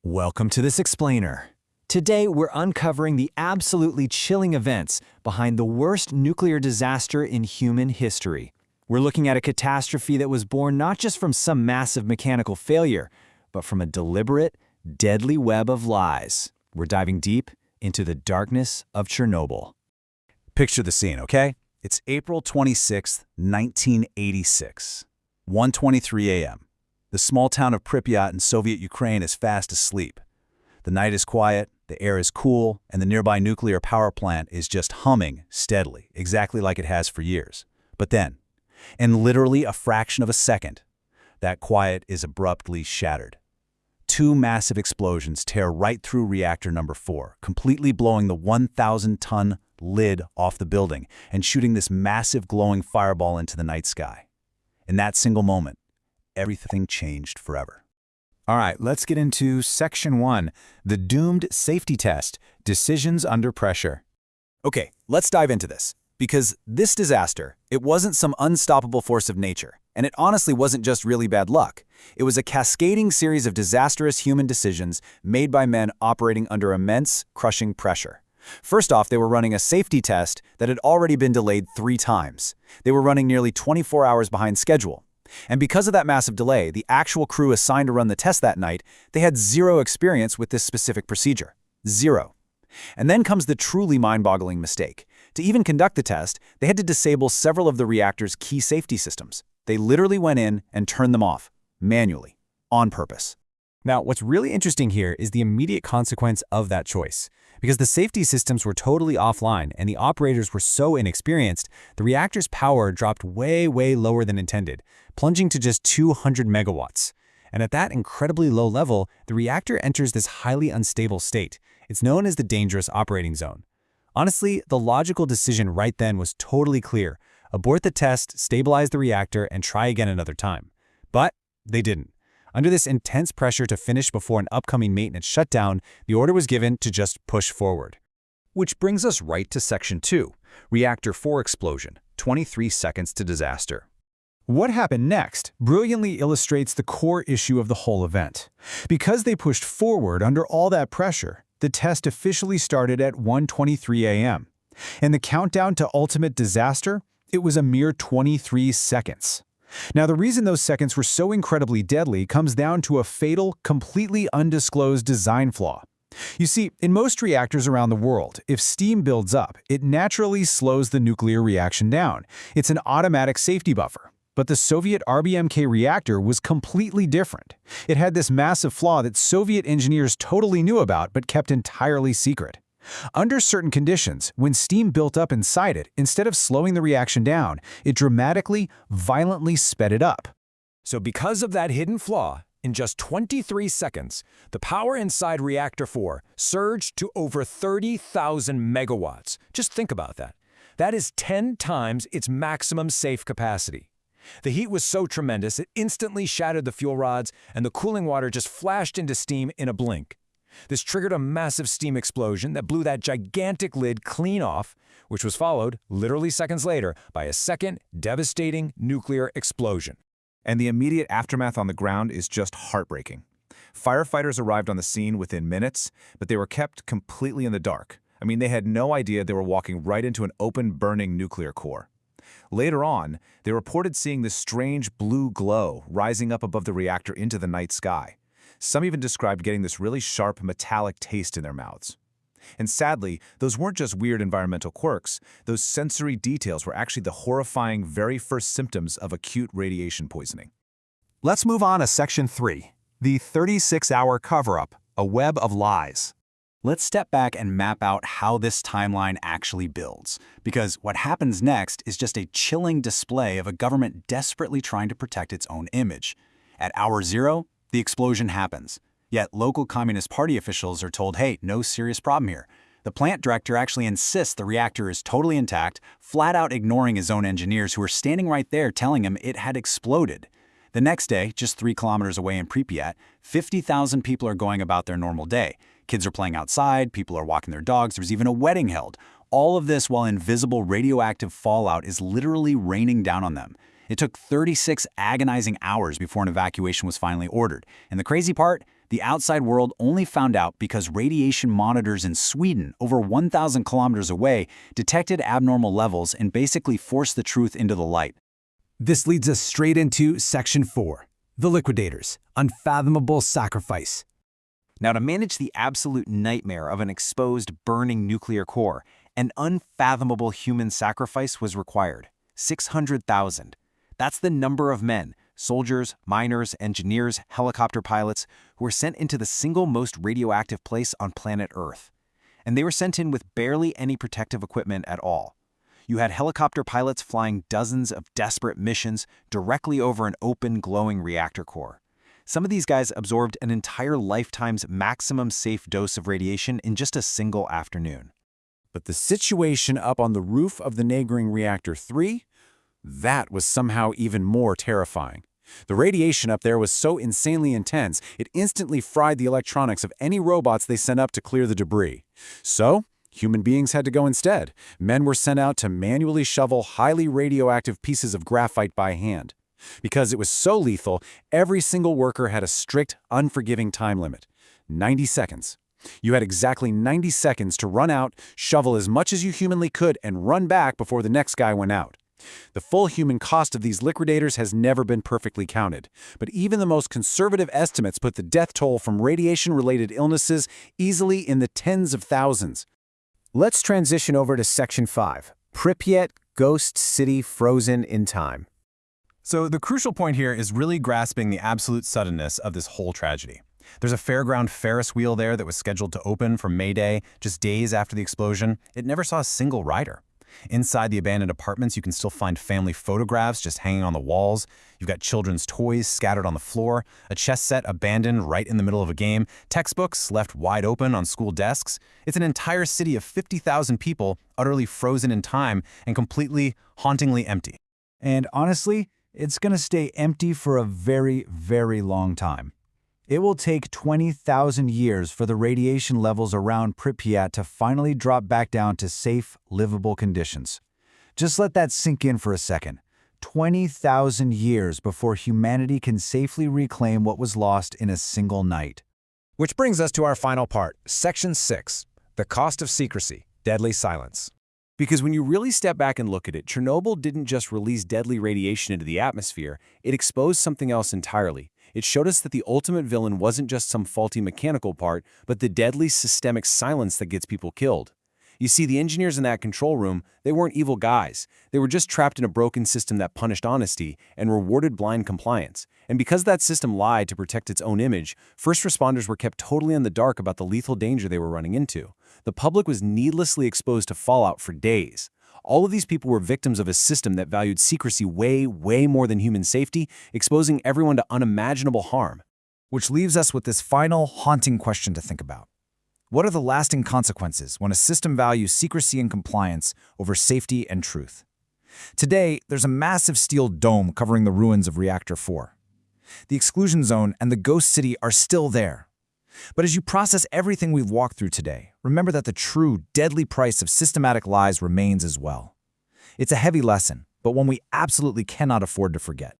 Welcome to this explainer. Today, we're uncovering the absolutely chilling events behind the worst nuclear disaster in human history. We're looking at a catastrophe that was born not just from some massive mechanical failure, but from a deliberate, deadly web of lies. We're diving deep into the darkness of Chernobyl. Picture the scene, okay? It's April 26, 1986, 1:23 a.m. The small town of Pripyat in Soviet Ukraine is fast asleep. The night is quiet, the air is cool, and the nearby nuclear power plant is just humming steadily, exactly like it has for years. But then, in literally a fraction of a second, that quiet is abruptly shattered. Two massive explosions tear right through reactor number 4, completely blowing the 1,000-ton lid off the building and shooting this massive glowing fireball into the night sky. In that single moment, everything changed forever. All right, let's get into Section 1, the doomed safety test, decisions under pressure. Okay, let's dive into this. Because this disaster, it wasn't some unstoppable force of nature, and it honestly wasn't just really bad luck. It was a cascading series of disastrous human decisions made by men operating under immense, crushing pressure. First off, they were running a safety test that had already been delayed 3 times. They were running nearly 24 hours behind schedule. And because of that massive delay, the actual crew assigned to run the test that night, they had 0 experience with this specific procedure. 0. And then comes the truly mind-boggling mistake. To even conduct the test, they had to disable several of the reactor's key safety systems. They literally went in and turned them off, manually, on purpose. Now, what's really interesting here is the immediate consequence of that choice. Because the safety systems were totally offline and the operators were so inexperienced, the reactor's power dropped way lower than intended, plunging to just 200 megawatts. And at that incredibly low level, the reactor enters this highly unstable state. It's known as the dangerous operating zone. Honestly, the logical decision right then was totally clear. Abort the test, stabilize the reactor, and try again another time. But they didn't. Under this intense pressure to finish before an upcoming maintenance shutdown, the order was given to just push forward. Which brings us right to Section 2, Reactor 4 explosion, 23 seconds to disaster. What happened next brilliantly illustrates the core issue of the whole event. Because they pushed forward under all that pressure, the test officially started at 1:23 a.m. And the countdown to ultimate disaster, it was a mere 23 seconds. Now, the reason those seconds were so incredibly deadly comes down to a fatal, completely undisclosed design flaw. You see, in most reactors around the world, if steam builds up, it naturally slows the nuclear reaction down. It's an automatic safety buffer. But the Soviet RBMK reactor was completely different. It had this massive flaw that Soviet engineers totally knew about but kept entirely secret. Under certain conditions, when steam built up inside it, instead of slowing the reaction down, it dramatically, violently sped it up. So because of that hidden flaw, in just 23 seconds, the power inside Reactor 4 surged to over 30,000 megawatts. Just think about that. That is 10 times its maximum safe capacity. The heat was so tremendous it instantly shattered the fuel rods, and the cooling water just flashed into steam in a blink. This triggered a massive steam explosion that blew that gigantic lid clean off, which was followed, literally seconds later, by a second, devastating nuclear explosion. And the immediate aftermath on the ground is just heartbreaking. Firefighters arrived on the scene within minutes, but they were kept completely in the dark. I mean, they had no idea they were walking right into an open, burning nuclear core. Later on, they reported seeing this strange blue glow rising up above the reactor into the night sky. Some even described getting this really sharp, metallic taste in their mouths. And sadly, those weren't just weird environmental quirks. Those sensory details were actually the horrifying very first symptoms of acute radiation poisoning. Let's move on to Section 3, the 36-hour cover-up, a web of lies. Let's step back and map out how this timeline actually builds, because what happens next is just a chilling display of a government desperately trying to protect its own image. At hour 0, the explosion happens. Yet local Communist Party officials are told, hey, no serious problem here. The plant director actually insists the reactor is totally intact, flat out ignoring his own engineers who are standing right there telling him it had exploded. The next day, just 3 kilometers away in Pripyat, 50,000 people are going about their normal day. Kids are playing outside, people are walking their dogs, there's even a wedding held. All of this while invisible radioactive fallout is literally raining down on them. It took 36 agonizing hours before an evacuation was finally ordered. And the crazy part? The outside world only found out because radiation monitors in Sweden, over 1,000 kilometers away, detected abnormal levels and basically forced the truth into the light. This leads us straight into Section 4, the Liquidators, Unfathomable Sacrifice. Now, to manage the absolute nightmare of an exposed, burning nuclear core, an unfathomable human sacrifice was required. 600,000. That's the number of men, soldiers, miners, engineers, helicopter pilots, who were sent into the single most radioactive place on planet Earth. And they were sent in with barely any protective equipment at all. You had helicopter pilots flying dozens of desperate missions directly over an open, glowing reactor core. Some of these guys absorbed an entire lifetime's maximum safe dose of radiation in just a single afternoon. But the situation up on the roof of the neighboring Reactor 3? That was somehow even more terrifying. The radiation up there was so insanely intense, it instantly fried the electronics of any robots they sent up to clear the debris. So, human beings had to go instead. Men were sent out to manually shovel highly radioactive pieces of graphite by hand. Because it was so lethal, every single worker had a strict, unforgiving time limit. 90 seconds. You had exactly 90 seconds to run out, shovel as much as you humanly could, and run back before the next guy went out. The full human cost of these liquidators has never been perfectly counted, but even the most conservative estimates put the death toll from radiation-related illnesses easily in the tens of thousands. Let's transition over to Section 5, Pripyat, Ghost City Frozen in Time. So the crucial point here is really grasping the absolute suddenness of this whole tragedy. There's a fairground Ferris wheel there that was scheduled to open for May Day, just days after the explosion. It never saw a single rider. Inside the abandoned apartments, you can still find family photographs just hanging on the walls. You've got children's toys scattered on the floor, a chess set abandoned right in the middle of a game, textbooks left wide open on school desks. It's an entire city of 50,000 people utterly frozen in time and completely, hauntingly empty. And honestly, it's going to stay empty for a very, very long time. It will take 20,000 years for the radiation levels around Pripyat to finally drop back down to safe, livable conditions. Just let that sink in for a second. 20,000 years before humanity can safely reclaim what was lost in a single night. Which brings us to our final part, Section 6, the cost of secrecy, deadly silence. Because when you really step back and look at it, Chernobyl didn't just release deadly radiation into the atmosphere, it exposed something else entirely. It showed us that the ultimate villain wasn't just some faulty mechanical part, but the deadly systemic silence that gets people killed. You see, the engineers in that control room, they weren't evil guys. They were just trapped in a broken system that punished honesty and rewarded blind compliance. And because that system lied to protect its own image, first responders were kept totally in the dark about the lethal danger they were running into. The public was needlessly exposed to fallout for days. All of these people were victims of a system that valued secrecy way, way more than human safety, exposing everyone to unimaginable harm. Which leaves us with this final, haunting question to think about. What are the lasting consequences when a system values secrecy and compliance over safety and truth? Today, there's a massive steel dome covering the ruins of Reactor 4. The exclusion zone and the ghost city are still there. But as you process everything we've walked through today, remember that the true, deadly price of systematic lies remains as well. It's a heavy lesson, but one we absolutely cannot afford to forget.